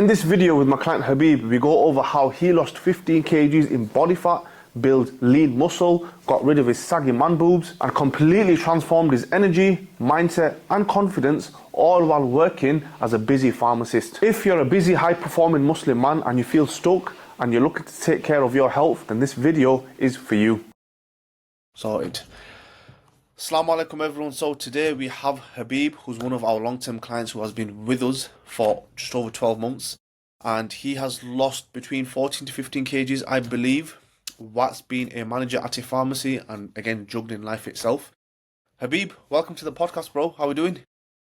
In this video with my client Habib, we go over how he lost 15 kgs in body fat, built lean muscle, got rid of his saggy man boobs, and completely transformed his energy, mindset, and confidence, all while working as a busy pharmacist. If you're a busy, high-performing Muslim man and you feel stuck and you're looking to take care of your health, then this video is for you. Sorted. Assalamu alaikum everyone. So today we have Habib, who's one of our long-term clients who has been with us for just over 12 months. And he has lost between 14 to 15 kgs, I believe, whilst being a manager at a pharmacy and again juggling life itself. Habib, welcome to the podcast, bro. How are we doing?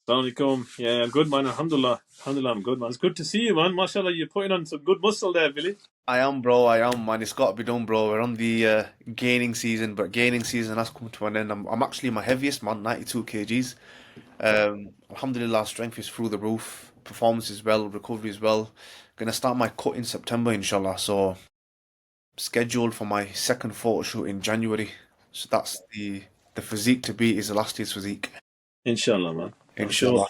Assalamu alaikum. Yeah, good man. Alhamdulillah. Alhamdulillah, I'm good, man. It's good to see you, man. MashaAllah, you're putting on some good muscle there, Billy. I am, bro. I am, man. It's got to be done, bro. We're on the gaining season, but gaining season has come to an end. I'm actually my heaviest, man, 92 kgs. Alhamdulillah, strength is through the roof. Performance is well, recovery is well. Gonna start my cut in September, inshallah. So scheduled for my second photo shoot in January. So that's the physique to beat is the last year's physique. Inshallah, man. Inshallah.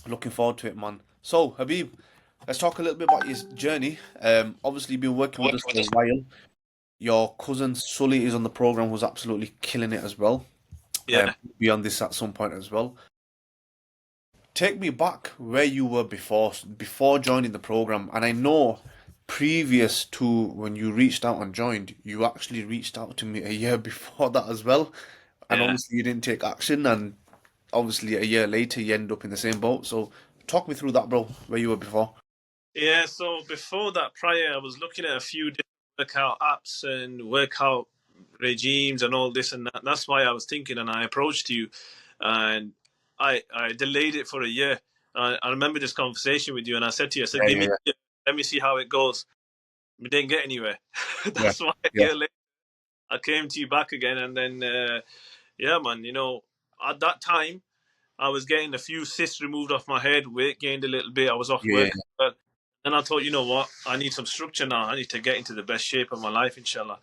Looking forward to it, man. So, Habib, let's talk a little bit about his journey. Obviously, you've been working with us for a while. Your cousin Sully is on the program, who's absolutely killing it as well. Yeah. We'll be on this at some point as well. Take me back where you were before joining the program. And I know previous to when you reached out and joined, you actually reached out to me a year before that as well. And obviously you didn't take action, and obviously a year later you end up in the same boat. So talk me through that, bro, where you were before. Yeah, so before that, prior, I was looking at a few different workout apps and workout regimes and all this and that. That's why I was thinking, and I approached you, and I delayed it for a year. I remember this conversation with you, and I said to you, I said, give me a year, let me see how it goes. We didn't get anywhere. That's why a year later I came to you back again, and then, yeah, man, at that time, I was getting a few cysts removed off my head, weight gained a little bit, I was off work. And I thought, you know what, I need some structure now. I need to get into the best shape of my life, inshallah.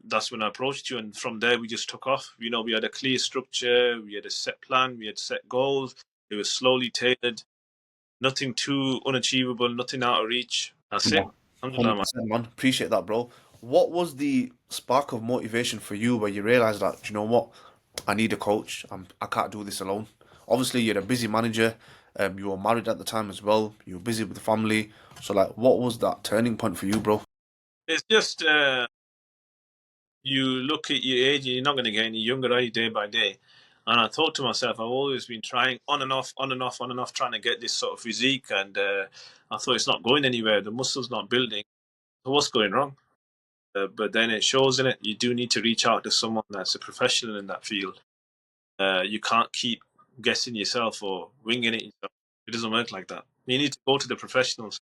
That's when I approached you, and from there we just took off. We had a clear structure, we had a set plan, we had set goals. It was slowly tailored, nothing too unachievable, nothing out of reach. That's it. 100%, man. Appreciate that, bro. What was the spark of motivation for you where you realised that, you know what, I need a coach. I can't do this alone. Obviously, you're a busy manager. You were married at the time as well. You were busy with the family. So, like, what was that turning point for you, bro? It's just you look at your age, you're not going to get any younger, are you, day by day? And I thought to myself, I've always been trying on and off, trying to get this sort of physique. And I thought it's not going anywhere. The muscle's not building. So what's going wrong? But then it shows in it. You do need to reach out to someone that's a professional in that field. You can't keep guessing yourself or winging it yourself. It doesn't work like that. You need to go to the professionals.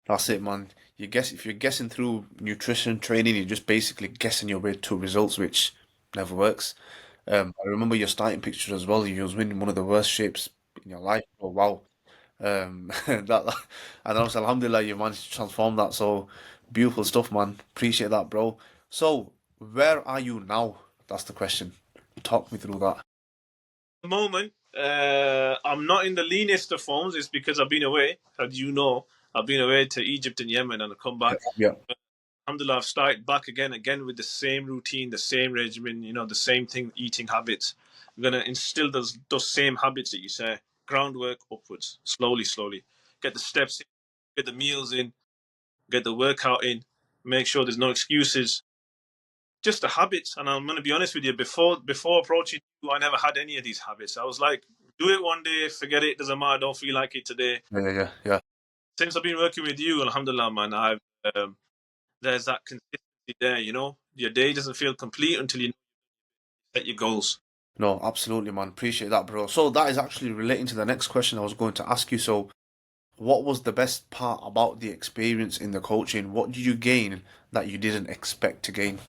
That's it, man. If you're guessing through nutrition training, you're just basically guessing your way to results, which never works. I remember your starting picture as well. You was in one of the worst shapes in your life. Oh wow. And also, alhamdulillah, you managed to transform that. So beautiful stuff, man. Appreciate that, bro. So where are you now? That's the question. Talk me through that. At the moment, I'm not in the leanest of forms. It's because I've been away. As you know, I've been away to Egypt and Yemen, and I come back. Yeah. Alhamdulillah, I've started back again with the same routine, the same regimen, the same thing, eating habits. I'm going to instill those same habits that you say, groundwork upwards, slowly. Get the steps in, get the meals in, get the workout in, make sure there's no excuses. Just the habits. And I'm going to be honest with you, before approaching you, I never had any of these habits. I was like, do it one day, forget it, doesn't matter, don't feel like it today. Yeah. Since I've been working with you, alhamdulillah, man, I've there's that consistency there, Your day doesn't feel complete until you set your goals. No, absolutely, man. Appreciate that, bro. So that is actually relating to the next question I was going to ask you. So what was the best part about the experience in the coaching? What did you gain that you didn't expect to gain?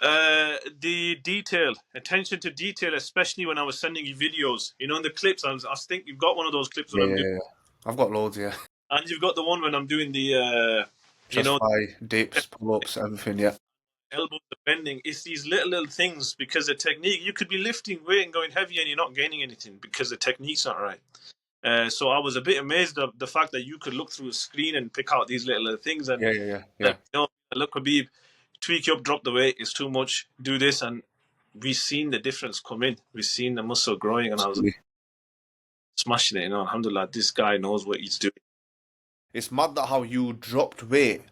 The detail, attention to detail, especially when I was sending you videos. In the clips, I think you've got one of those clips. Yeah. I've got loads, yeah. And you've got the one when I'm doing the, dips, pull-ups, everything, yeah. Elbows, the bending. It's these little things, because the technique, you could be lifting weight and going heavy and you're not gaining anything because the technique's not right. So I was a bit amazed of the fact that you could look through a screen and pick out these little things and Yeah. look, Habib, tweak you up, drop the weight, it's too much, do this, and we've seen the difference come in. We've seen the muscle growing, and I was Absolutely. smashing it. Alhamdulillah, this guy knows what he's doing. It's mad that how you dropped weight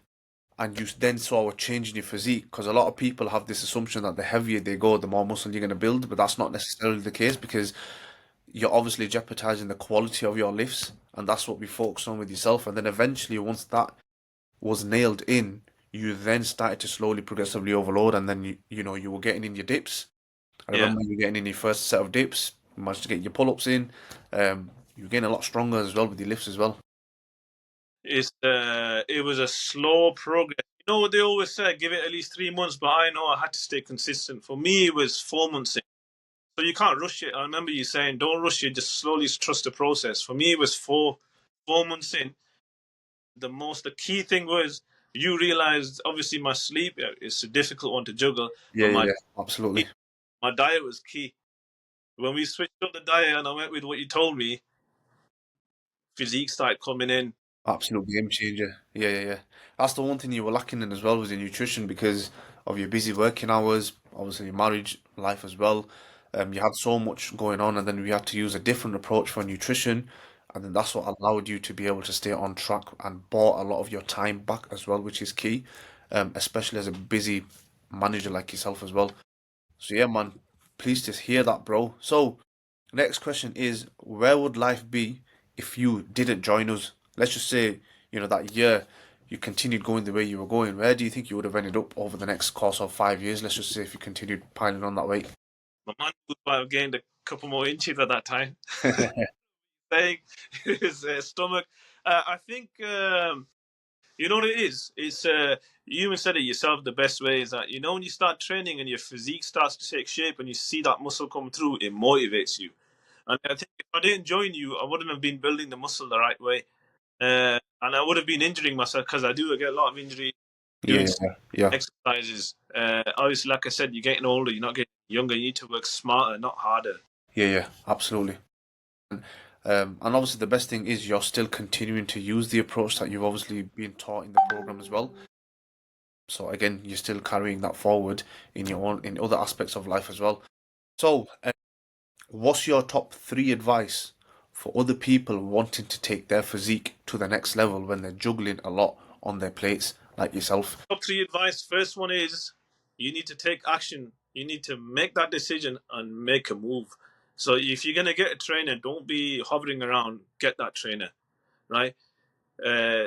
and you then saw a change in your physique, because a lot of people have this assumption that the heavier they go, the more muscle you're going to build, but that's not necessarily the case, because you're obviously jeopardizing the quality of your lifts, and that's what we focus on with yourself. And then eventually, once that was nailed in, you then started to slowly, progressively overload, and then you were getting in your dips. I Yeah. remember you getting in your first set of dips, you managed to get your pull-ups in. You were getting a lot stronger as well with your lifts as well. It was a slow progress. You know what they always say, give it at least 3 months, but I know I had to stay consistent. For me, it was 4 months in. So you can't rush it. I remember you saying, don't rush it, just slowly trust the process. For me, it was 4 months in. The key thing was you realized obviously my sleep is a difficult one to juggle, but Yeah, absolutely. my diet was key. When we switched up the diet and I went with what you told me, physique started coming in. Absolute game changer. Yeah. That's the one thing you were lacking in as well, was your nutrition, because of your busy working hours, obviously your marriage life as well. You had so much going on, and then we had to use a different approach for nutrition, and then that's what allowed you to be able to stay on track and bought a lot of your time back as well, which is key, especially as a busy manager like yourself as well. So yeah, man, pleased to hear that, bro. So next question is, where would life be if you didn't join us? Let's just say, that year you continued going the way you were going. Where do you think you would have ended up over the next course of 5 years? Let's just say if you continued piling on that weight. My man might have gained a couple more inches at that time. Saying his stomach. I think you know what it is. You even said it yourself. The best way is that when you start training and your physique starts to take shape and you see that muscle come through, it motivates you. And I think if I didn't join you, I wouldn't have been building the muscle the right way, and I would have been injuring myself because I get a lot of injury doing Yeah, exercises. Obviously, like I said, you're getting older. You're not getting younger. You need to work smarter, not harder. yeah, absolutely. And obviously the best thing is you're still continuing to use the approach that you've obviously been taught in the program as well. So again, you're still carrying that forward in other aspects of life as well. So, what's your top three advice for other people wanting to take their physique to the next level when they're juggling a lot on their plates, like yourself? Top three advice. First one is you need to take action. You need to make that decision and make a move. So if you're gonna get a trainer, don't be hovering around. Get that trainer, right?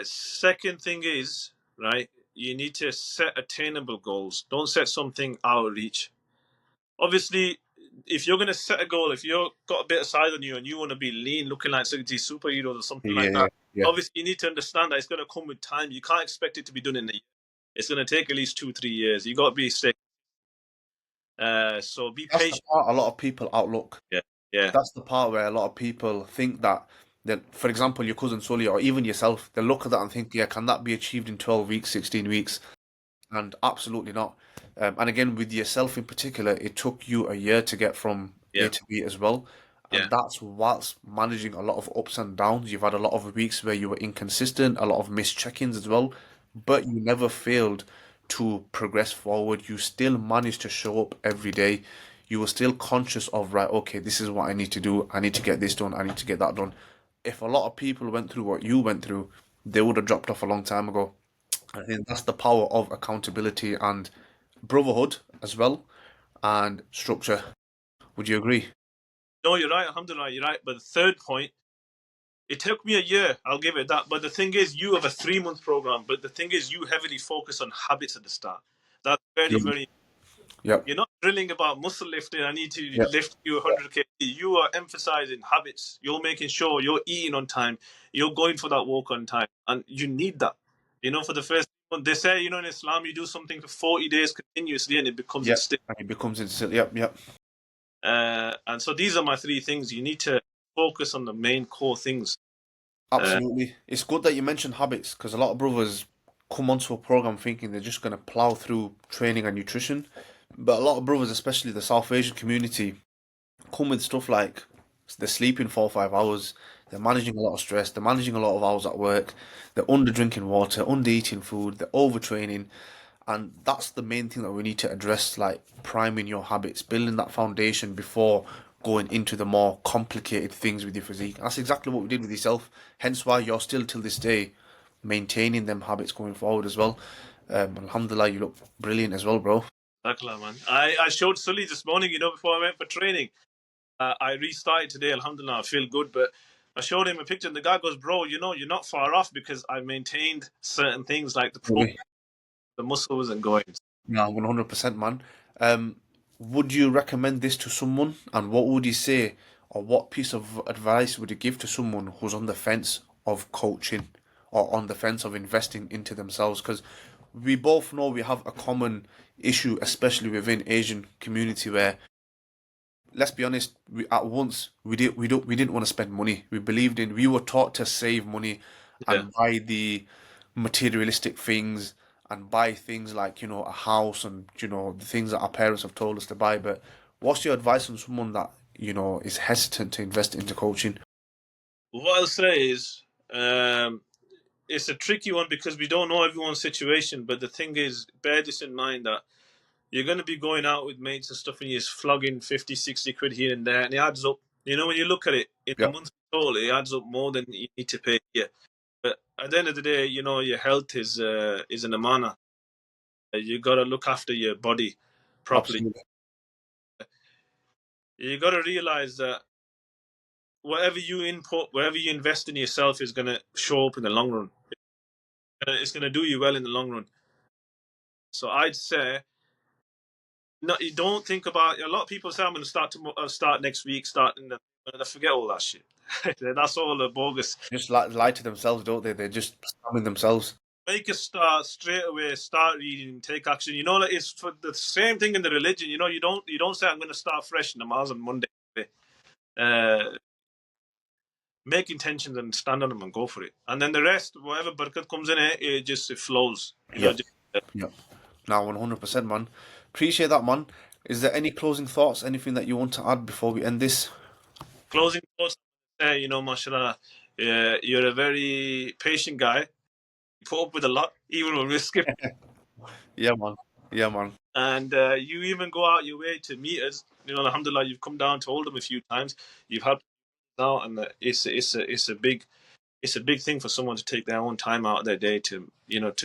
Second thing is, right, you need to set attainable goals. Don't set something out of reach. Obviously, if you're gonna set a goal, if you've got a bit of size on you and you want to be lean, looking like some of these superheroes or something like Yeah, that, yeah. obviously you need to understand that it's gonna come with time. You can't expect it to be done in a year. It's gonna take at least 2 3 years. You got to be sick. So be That's the patient. part a lot of people outlook. Yeah, yeah, That's the part where a lot of people think that, for example, your cousin Sully or even yourself, they look at that and think, yeah, can that be achieved in 12 weeks, 16 weeks? And absolutely not. And again, with yourself in particular, it took you a year to get from A yeah, to B as well. yeah, And that's whilst managing a lot of ups and downs. You've had a lot of weeks where you were inconsistent, a lot of missed check-ins as well, but you never failed to progress forward. You still managed to show up every day. You were still conscious of, right, okay, this is what I need to do. I need to get this done. I need to get that done. If a lot of people went through what you went through, they would have dropped off a long time ago. I think that's the power of accountability and brotherhood as well, and structure. Would you agree? no, you're right. Alhamdulillah, you're right. But the third point, it took me a year. I'll give it that. But the thing is, you have a 3 month program. But the thing is, you heavily focus on habits at the start. That's very, Yeah. very. Yep. You're not drilling about muscle lifting. I need to Yep. lift you 100 kg. You are emphasizing habits. You're making sure you're eating on time. You're going for that walk on time, and you need that. For the first one, they say, in Islam, you do something for 40 days continuously, and it becomes Yep. instant. And it becomes instant. Yep. And so these are my three things. You need to focus on the main core things. Uh, Absolutely. It's good that you mentioned habits, because a lot of brothers come onto a program thinking they're just going to plow through training and nutrition. But a lot of brothers, especially the South Asian community, come with stuff like they're sleeping 4 or 5 hours, they're managing a lot of stress, they're managing a lot of hours at work, they're under drinking water, under eating food, they're overtraining. And that's the main thing that we need to address, like priming your habits, building that foundation before going into the more complicated things with your physique. That's exactly what we did with yourself. Hence why you're still till this day maintaining them habits going forward as well. Alhamdulillah, you look brilliant as well, bro. Takla, man. I showed Sully this morning, before I went for training. I restarted today, alhamdulillah, I feel good, but I showed him a picture and the guy goes, bro, you're not far off because I maintained certain things like Really? the muscle wasn't going. No, 100%, man. Would you recommend this to someone? And what would you say, or what piece of advice would you give to someone who's on the fence of coaching or on the fence of investing into themselves? Because we both know we have a common issue, especially within Asian community, where, let's be honest, we didn't want to spend money. We were taught to save money Yeah. and buy the materialistic things and buy things like, a house and, the things that our parents have told us to buy. But what's your advice on someone that, is hesitant to invest into coaching? What I'll say is, it's a tricky one because we don't know everyone's situation. But the thing is, bear this in mind that you're going to be going out with mates and stuff and you're flogging 50, 60 quid here and there. And it adds up. When you look at it in a Yeah, month total, it adds up more than you need to pay here. But at the end of the day, your health is an amana. You got to look after your body properly. absolutely. You got to realize that whatever you input, whatever you invest in yourself is going to show up in the long run. It's going to do you well in the long run. So I'd say, no, you don't think about. A lot of people say I'm going to start next week, and I forget all that shit. That's all the bogus. Just lie to themselves, don't they? They're just scamming themselves. Make a start straight away. Start reading, take action. Like it's for the same thing in the religion. You don't say I'm going to start fresh namaz on Monday. Uh, make intentions and stand on them and go for it. And then the rest, whatever barakat comes in it flows. Yeah, yeah. Now, 100%, man. Appreciate that, man. Is there any closing thoughts, anything that you want to add before we end this? Closing thoughts. Mashallah, you're a very patient guy. You put up with a lot, even when we're skipping. Yeah, man. Yeah, man. And you even go out your way to meet us. Alhamdulillah, you've come down to Oldham a few times. You've helped us out, and it's a big thing for someone to take their own time out of their day to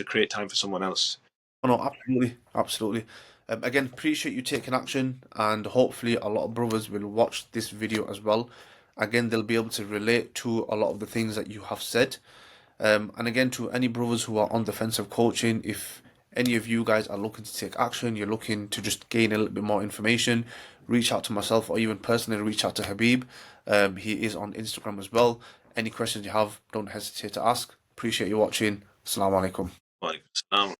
create time for someone else. Oh, no, absolutely, absolutely. Again, appreciate you taking action, and hopefully a lot of brothers will watch this video as well. Again, they'll be able to relate to a lot of the things that you have said. And again, to any brothers who are on the fence of coaching, if any of you guys are looking to take action, you're looking to just gain a little bit more information, reach out to myself or even personally reach out to Habib. He is on Instagram as well. Any questions you have, don't hesitate to ask. Appreciate you watching. Assalamu alaikum. Like,